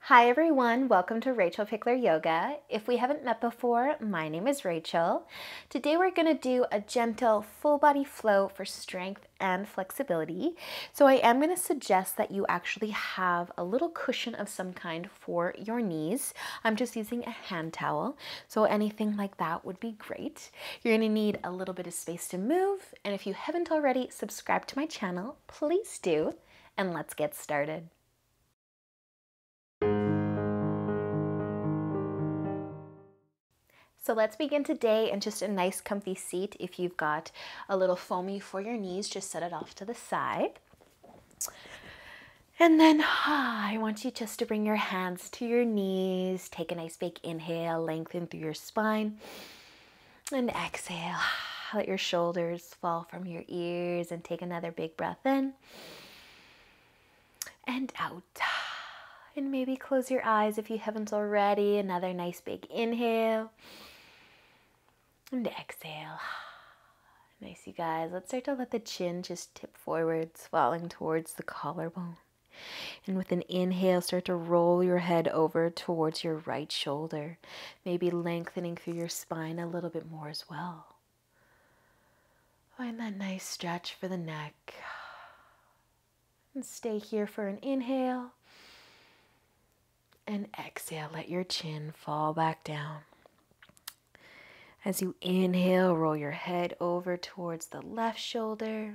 Hi everyone, welcome to Rachel Pichler Yoga. If we haven't met before, my name is Rachel. Today we're going to do a gentle full body flow for strength and flexibility. So I am going to suggest that you actually have a little cushion of some kind for your knees. I'm just using a hand towel, so anything like that would be great. You're going to need a little bit of space to move, and if you haven't already subscribed to my channel, please do, and let's get started. So let's begin today in just a nice comfy seat. If you've got a little foamy for your knees, just set it off to the side. And then I want you just to bring your hands to your knees. Take a nice big inhale, lengthen through your spine. And exhale, let your shoulders fall from your ears and take another big breath in. And out. And maybe close your eyes if you haven't already. Another nice big inhale. And exhale. Nice, you guys. Let's start to let the chin just tip forwards, falling towards the collarbone. And with an inhale, start to roll your head over towards your right shoulder, maybe lengthening through your spine a little bit more as well. Find that nice stretch for the neck. And stay here for an inhale. And exhale, let your chin fall back down. As you inhale, roll your head over towards the left shoulder.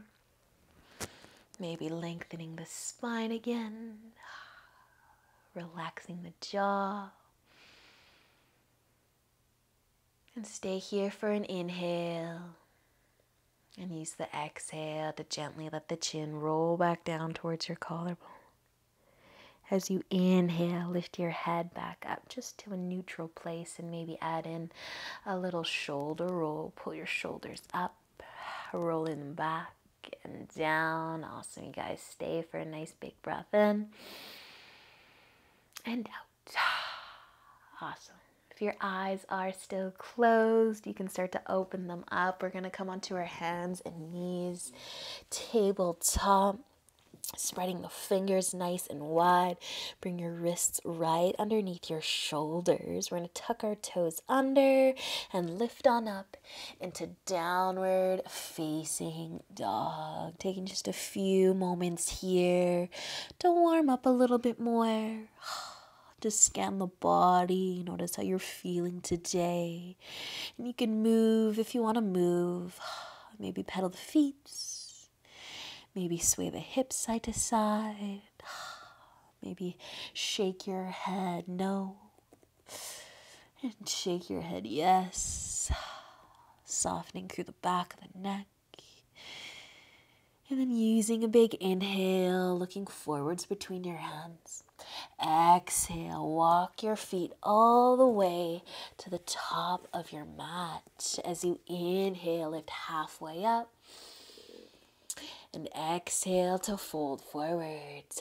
Maybe lengthening the spine again. Relaxing the jaw. And stay here for an inhale. And use the exhale to gently let the chin roll back down towards your collarbone. As you inhale, lift your head back up just to a neutral place and maybe add in a little shoulder roll. Pull your shoulders up, rolling them back and down. Awesome, you guys. Stay for a nice big breath in and out. Awesome. If your eyes are still closed, you can start to open them up. We're going to come onto our hands and knees, tabletop. Spreading the fingers nice and wide. Bring your wrists right underneath your shoulders. We're going to tuck our toes under and lift on up into downward facing dog. Taking just a few moments here to warm up a little bit more. Just scan the body. Notice how you're feeling today. And you can move if you want to move. Maybe pedal the feet. Maybe sway the hips side to side. Maybe shake your head no. And shake your head yes. Softening through the back of the neck. And then using a big inhale, looking forwards between your hands. Exhale, walk your feet all the way to the top of your mat. As you inhale, lift halfway up. And exhale to fold forwards.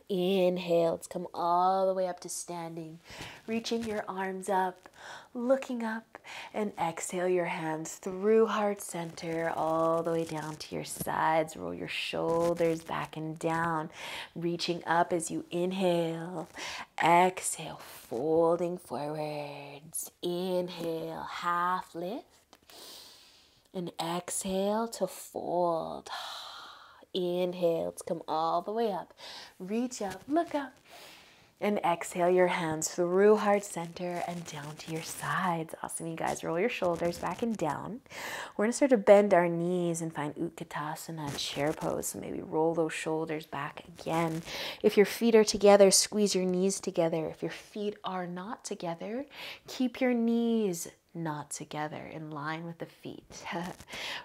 Inhale to come all the way up to standing. Reaching your arms up, looking up. And exhale your hands through heart center all the way down to your sides. Roll your shoulders back and down. Reaching up as you inhale. Exhale, folding forwards. Inhale, half lift. And exhale to fold. Inhale to come all the way up. Reach up, look up. And exhale your hands through heart center and down to your sides. Awesome, you guys. Roll your shoulders back and down. We're going to start to bend our knees and find Utkatasana, chair pose. So maybe roll those shoulders back again. If your feet are together, squeeze your knees together. If your feet are not together, keep your knees not together in line with the feet.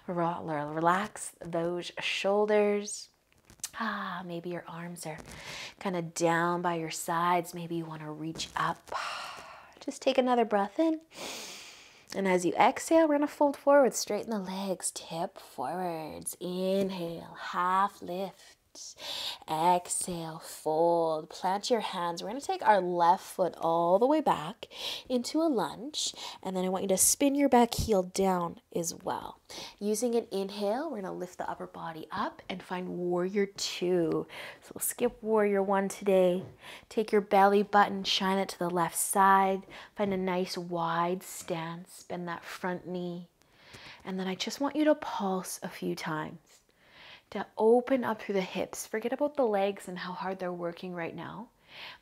Relax those shoulders. Maybe your arms are kind of down by your sides. Maybe you want to reach up. Just take another breath in. And as you exhale, we're going to fold forward, straighten the legs, tip forwards. Inhale, half lift. Exhale, fold. Plant your hands. We're going to take our left foot all the way back into a lunge. And then I want you to spin your back heel down as well. Using an inhale, we're going to lift the upper body up and find warrior two. So we'll skip warrior one today. Take your belly button, shine it to the left side. Find a nice wide stance. Bend that front knee. And then I just want you to pulse a few times to open up through the hips. Forget about the legs and how hard they're working right now,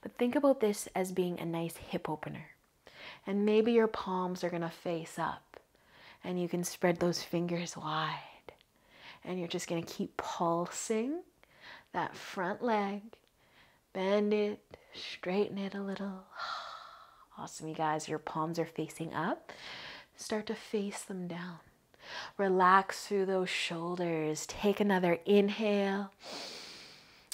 but think about this as being a nice hip opener. And maybe your palms are going to face up and you can spread those fingers wide. And you're just going to keep pulsing that front leg. Bend it, straighten it a little. Awesome, you guys. Your palms are facing up. Start to face them down. Relax through those shoulders. Take another inhale.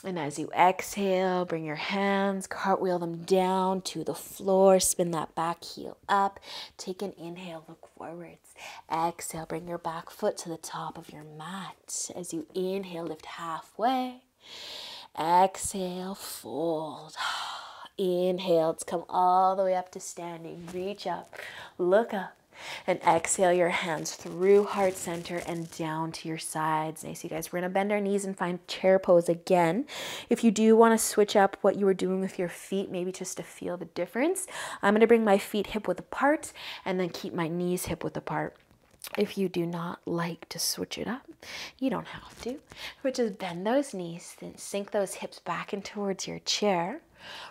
And as you exhale, bring your hands, cartwheel them down to the floor. Spin that back heel up. Take an inhale, look forwards. Exhale, bring your back foot to the top of your mat. As you inhale, lift halfway. Exhale, fold. Inhale, let's come all the way up to standing. Reach up, look up. And exhale your hands through heart center and down to your sides. Nice, you guys. We're going to bend our knees and find chair pose again. If you do want to switch up what you were doing with your feet, maybe just to feel the difference, I'm going to bring my feet hip width apart and then keep my knees hip width apart. If you do not like to switch it up, you don't have to. But just bend those knees, then sink those hips back in towards your chair.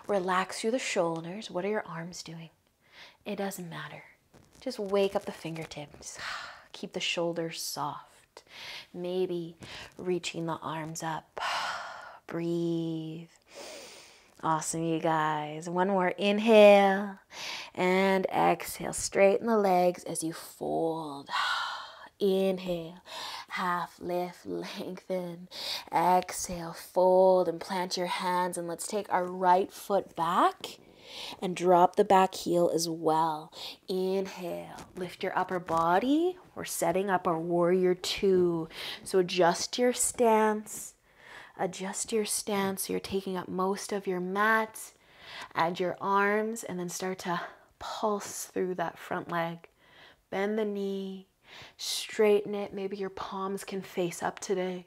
Relax through the shoulders. What are your arms doing? It doesn't matter. Just wake up the fingertips. Keep the shoulders soft. Maybe reaching the arms up. Breathe. Awesome, you guys. One more inhale and exhale. Straighten the legs as you fold. Inhale, half lift, lengthen. Exhale, fold and plant your hands. And let's take our right foot back and drop the back heel as well. Inhale, lift your upper body. We're setting up our warrior two. So adjust your stance. Adjust your stance so you're taking up most of your mat. Add your arms and then start to pulse through that front leg. Bend the knee, straighten it. Maybe your palms can face up today.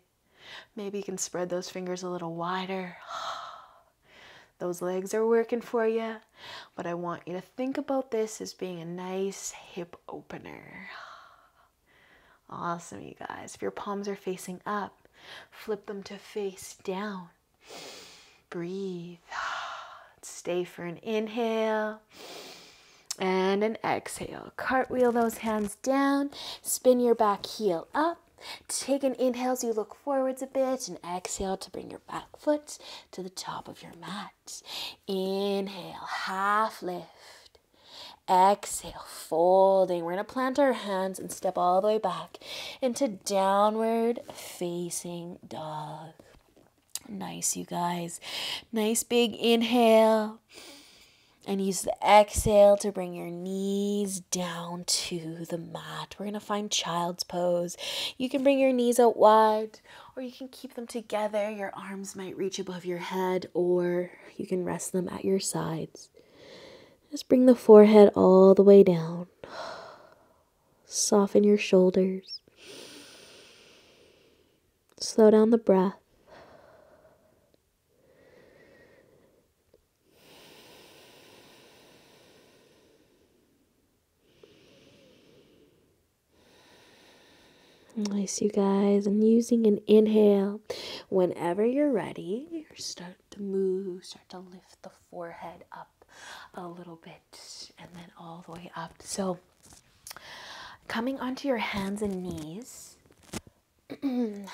Maybe you can spread those fingers a little wider. Those legs are working for you, but I want you to think about this as being a nice hip opener. Awesome, you guys. If your palms are facing up, flip them to face down. Breathe. Stay for an inhale and an exhale. Cartwheel those hands down. Spin your back heel up. Take an inhale as you look forwards a bit and exhale to bring your back foot to the top of your mat. Inhale, half lift. Exhale, folding. We're going to plant our hands and step all the way back into downward facing dog. Nice, you guys. Nice big inhale. And use the exhale to bring your knees down to the mat. We're going to find child's pose. You can bring your knees out wide, or you can keep them together. Your arms might reach above your head, or you can rest them at your sides. Just bring the forehead all the way down. Soften your shoulders. Slow down the breath. Nice, you guys. And using an inhale, whenever you're ready, start to move, start to lift the forehead up a little bit and then all the way up. So coming onto your hands and knees,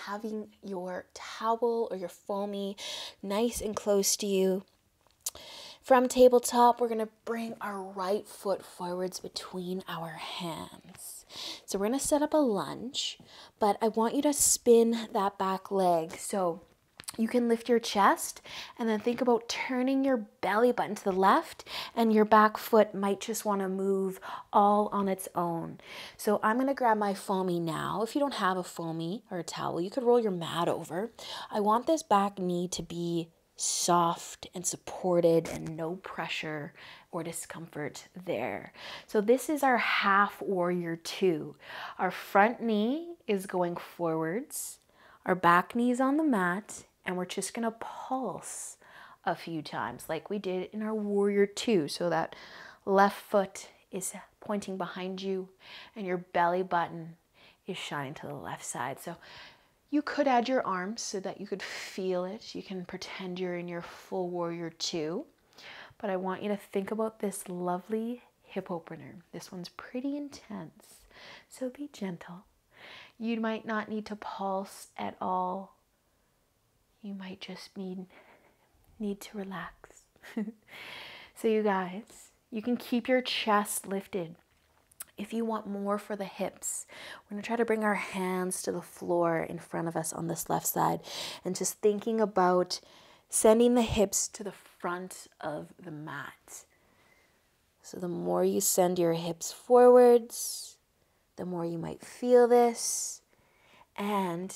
having your towel or your foamy nice and close to you. From tabletop, we're going to bring our right foot forwards between our hands. So we're going to set up a lunge, but I want you to spin that back leg. So You can lift your chest and then think about turning your belly button to the left, and your back foot might just want to move all on its own. So I'm going to grab my foamy now. If you don't have a foamy or a towel, you could roll your mat over. I want this back knee to be soft and supported and no pressure or discomfort there. So this is our half warrior two. Our front knee is going forwards, our back knee's on the mat, and we're just gonna pulse a few times like we did in our warrior two. So that left foot is pointing behind you and your belly button is shining to the left side. So you could add your arms so that you could feel it. You can pretend you're in your full warrior two. But I want you to think about this lovely hip opener. This one's pretty intense, so be gentle. You might not need to pulse at all. You might just need to relax. So you guys, you can keep your chest lifted. If you want more for the hips, we're going to try to bring our hands to the floor in front of us on this left side and just thinking about sending the hips to the front of the mat. So the more you send your hips forwards, the more you might feel this. And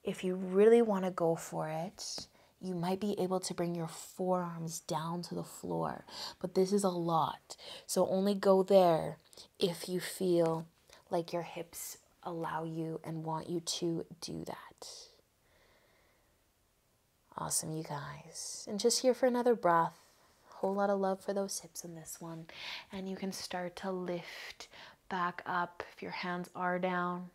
if you really want to go for it, you might be able to bring your forearms down to the floor. But this is a lot. So only go there if you feel like your hips allow you and want you to do that. Awesome, you guys. And just here for another breath. Whole lot of love for those hips in this one. And you can start to lift back up if your hands are down.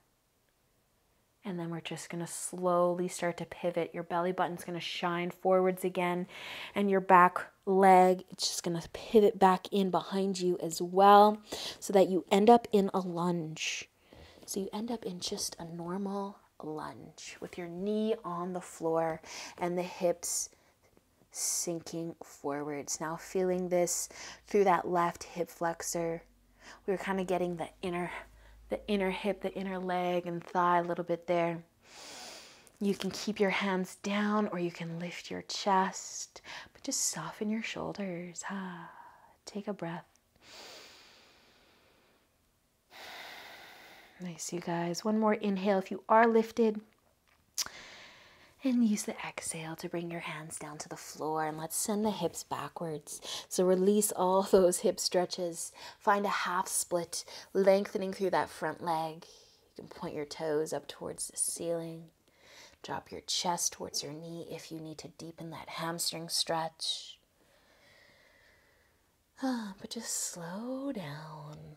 And then we're just going to slowly start to pivot. Your belly button's going to shine forwards again. And your back leg, it's just going to pivot back in behind you as well, so that you end up in a lunge. So you end up in just a normal lunge with your knee on the floor and the hips sinking forwards. Now feeling this through that left hip flexor. We're kind of getting the inner hip, the inner leg and thigh a little bit there. You can keep your hands down or you can lift your chest, but just soften your shoulders. Take a breath. Nice, you guys. One more inhale if you are lifted. And use the exhale to bring your hands down to the floor, and let's send the hips backwards. So release all those hip stretches. Find a half split, lengthening through that front leg. You can point your toes up towards the ceiling. Drop your chest towards your knee if you need to deepen that hamstring stretch. But just slow down.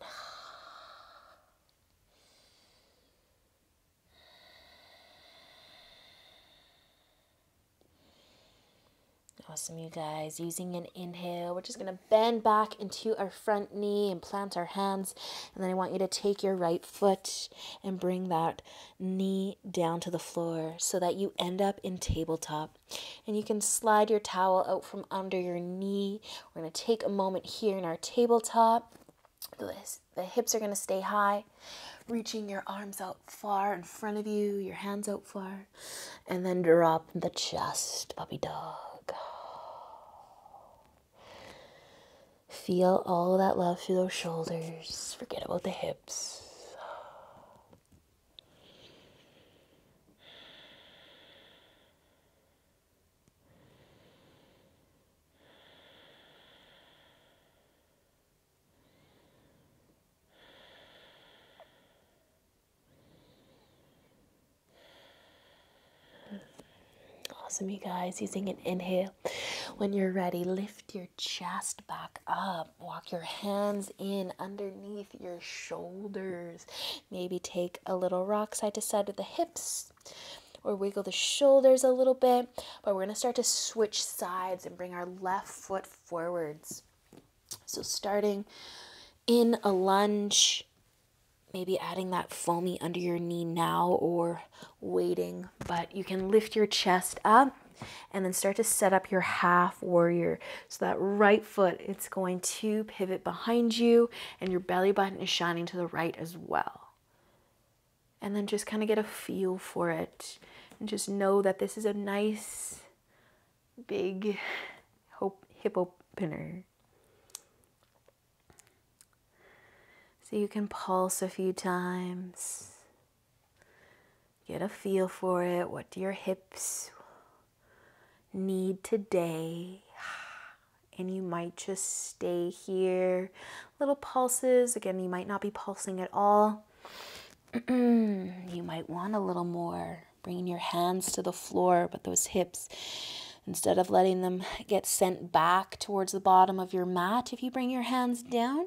Awesome, you guys. Using an inhale, we're just going to bend back into our front knee and plant our hands. And then I want you to take your right foot and bring that knee down to the floor so that you end up in tabletop. And you can slide your towel out from under your knee. We're going to take a moment here in our tabletop. The hips are going to stay high, reaching your arms out far in front of you, your hands out far, and then drop the chest, puppy dog. Feel all that love through those shoulders. Forget about the hips. Awesome, you guys. Using an inhale. When you're ready, lift your chest back up. Walk your hands in underneath your shoulders. Maybe take a little rock side to side with the hips, or wiggle the shoulders a little bit. But we're going to start to switch sides and bring our left foot forwards. So starting in a lunge, maybe adding that foamy under your knee now or waiting, but you can lift your chest up and then start to set up your half warrior. So that right foot, it's going to pivot behind you and your belly button is shining to the right as well. And then just kind of get a feel for it. And just know that this is a nice, big hip opener. So you can pulse a few times. Get a feel for it. What do your hips need today? And you might just stay here. Little pulses. Again, you might not be pulsing at all. You might want a little more. Bringing your hands to the floor, but those hips, instead of letting them get sent back towards the bottom of your mat, if you bring your hands down,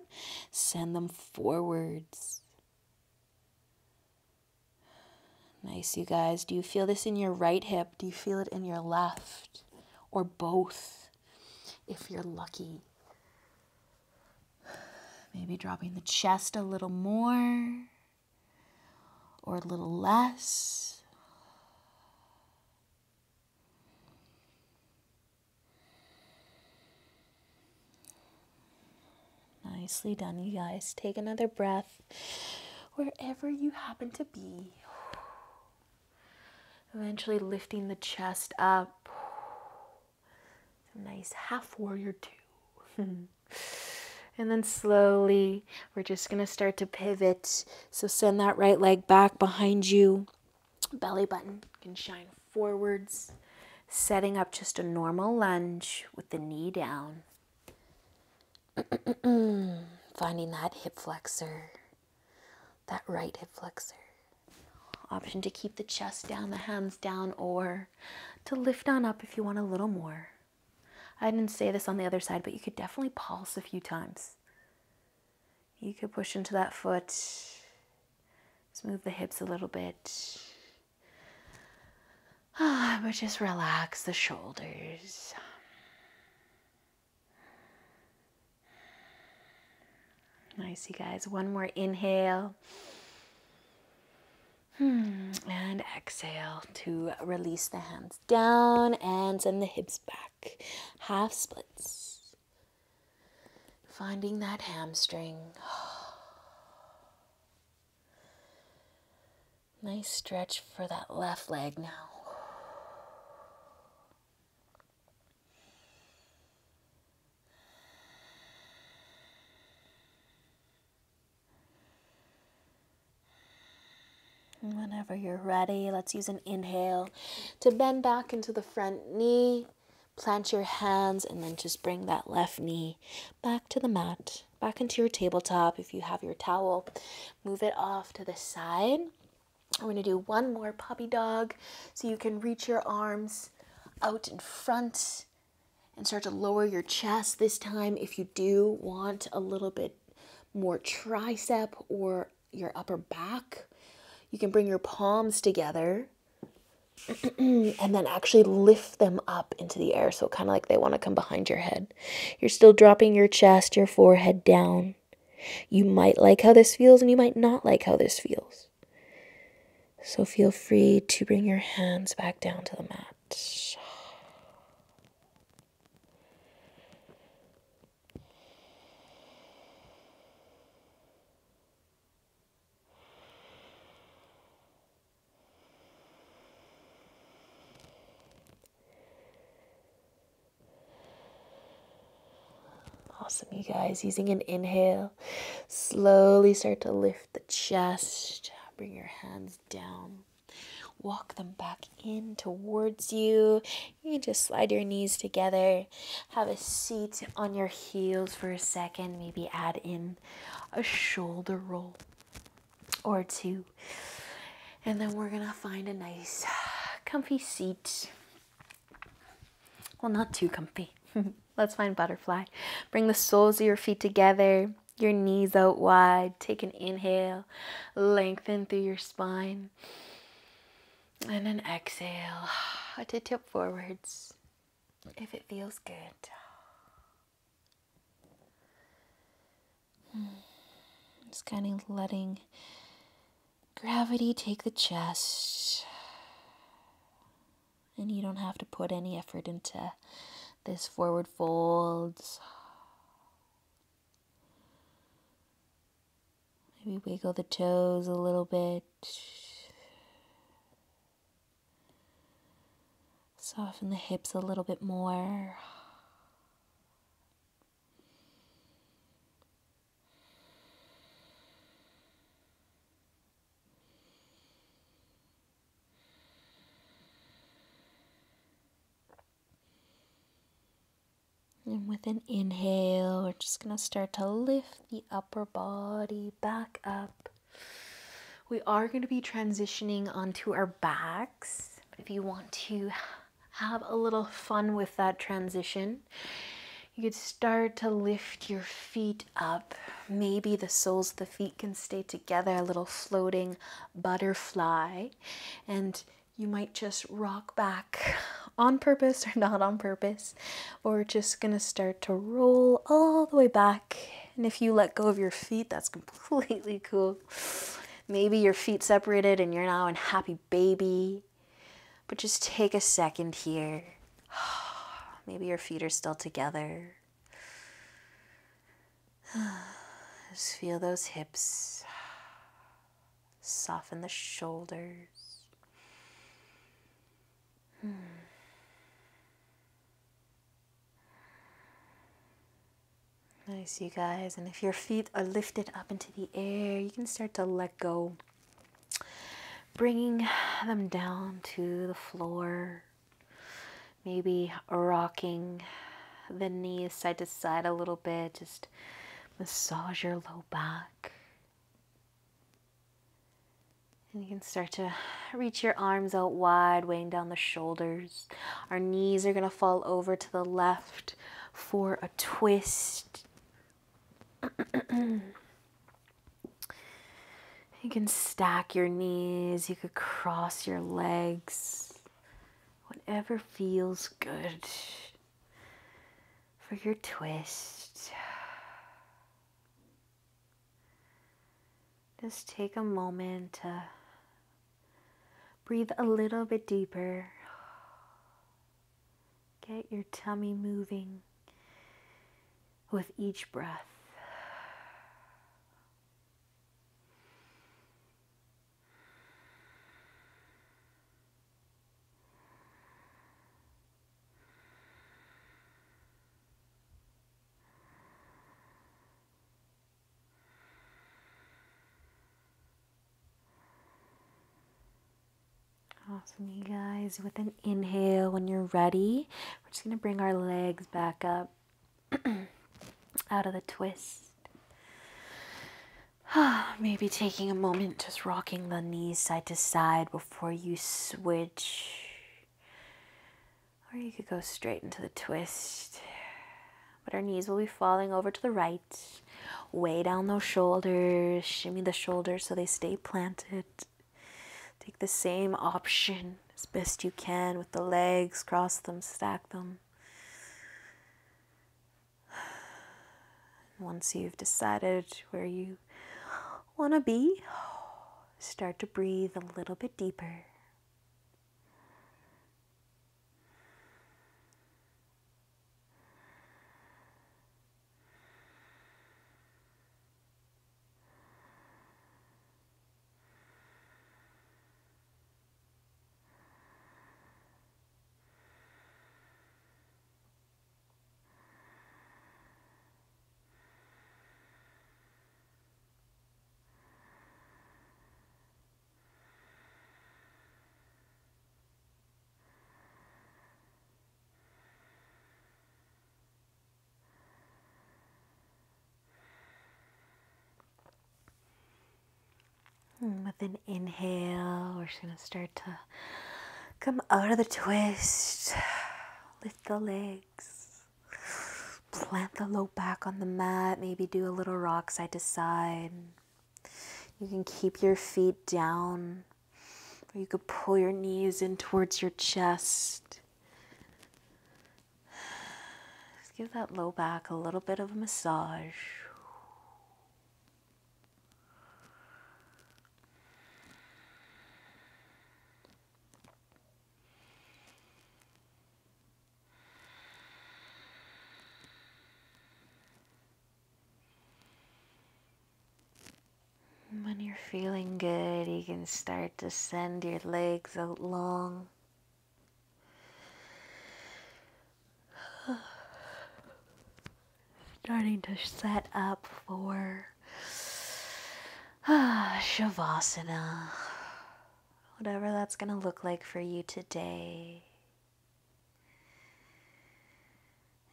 send them forwards. Nice, you guys. Do you feel this in your right hip? Do you feel it in your left? Or both, if you're lucky? Maybe dropping the chest a little more or a little less. Nicely done, you guys. Take another breath wherever you happen to be. Eventually lifting the chest up. Nice half warrior two. And then slowly, we're just going to start to pivot. So send that right leg back behind you. Belly button can shine forwards. Setting up just a normal lunge with the knee down. Finding that hip flexor, that right hip flexor. Option to keep the chest down, the hands down, or to lift on up if you want a little more. I didn't say this on the other side, but you could definitely pulse a few times. You could push into that foot, smooth the hips a little bit, but just relax the shoulders. Nice, you guys. One more inhale. And exhale to release the hands down and send the hips back. Half splits. Finding that hamstring. Nice stretch for that left leg now. Whenever you're ready, let's use an inhale to bend back into the front knee. Plant your hands and then just bring that left knee back to the mat, back into your tabletop. If you have your towel, move it off to the side. We're going to do one more puppy dog. So you can reach your arms out in front and start to lower your chest. This time, if you do want a little bit more tricep or your upper back, you can bring your palms together and then actually lift them up into the air. So kind of like they want to come behind your head. You're still dropping your chest, your forehead down. You might like how this feels and you might not like how this feels. So feel free to bring your hands back down to the mat. Awesome, you guys. Using an inhale, slowly start to lift the chest. Bring your hands down. Walk them back in towards you. You can just slide your knees together. Have a seat on your heels for a second. Maybe add in a shoulder roll or two. And then we're going to find a nice comfy seat. Well, not too comfy. Let's find butterfly. Bring the soles of your feet together, your knees out wide. Take an inhale, lengthen through your spine. And an exhale to tip forwards if it feels good. Just kind of letting gravity take the chest. And you don't have to put any effort into this forward fold. Maybe wiggle the toes a little bit. Soften the hips a little bit more. And with an inhale, we're just going to start to lift the upper body back up. We are going to be transitioning onto our backs. But if you want to have a little fun with that transition, you could start to lift your feet up. Maybe the soles of the feet can stay together, a little floating butterfly. And you might just rock back on purpose or not on purpose. Or we're just going to start to roll all the way back. And if you let go of your feet, that's completely cool. Maybe your feet separated and you're now in happy baby. But just take a second here. Maybe your feet are still together. Just feel those hips. Soften the shoulders. Nice, you guys. And if your feet are lifted up into the air, you can start to let go, bringing them down to the floor. Maybe rocking the knees side to side a little bit. Just massage your low back. And you can start to reach your arms out wide, weighing down the shoulders. Our knees are going to fall over to the left for a twist. You can stack your knees. You could cross your legs. Whatever feels good for your twist. Just take a moment to breathe a little bit deeper. Get your tummy moving with each breath. Awesome, you guys. With an inhale, when you're ready, we're just going to bring our legs back up out of the twist. Maybe taking a moment, just rocking the knees side to side before you switch. Or you could go straight into the twist. But our knees will be falling over to the right. Weigh down those shoulders. Shimmy the shoulders so they stay planted. Take the same option as best you can with the legs. Cross them, stack them. Once you've decided where you want to be, start to breathe a little bit deeper. With an inhale, we're just going to start to come out of the twist. Lift the legs. Plant the low back on the mat. Maybe do a little rock side to side. You can keep your feet down, or you could pull your knees in towards your chest. Just give that low back a little bit of a massage. When you're feeling good, you can start to send your legs out long. Starting to set up for Shavasana. Whatever that's going to look like for you today.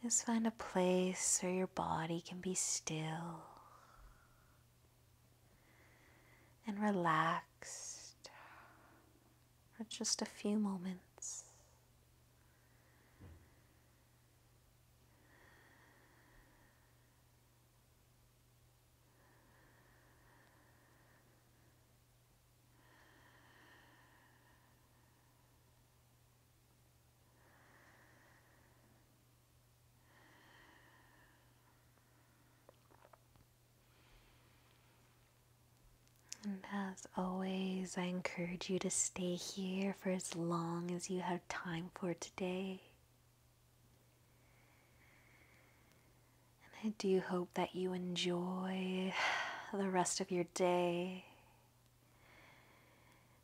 Just find a place where your body can be still and relaxed for just a few moments. And as always, I encourage you to stay here for as long as you have time for today. And I do hope that you enjoy the rest of your day.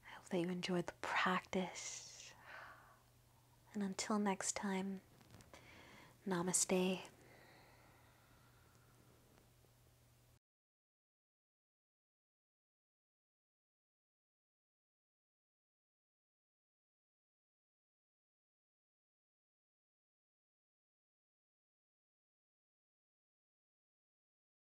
I hope that you enjoyed the practice. And until next time, namaste.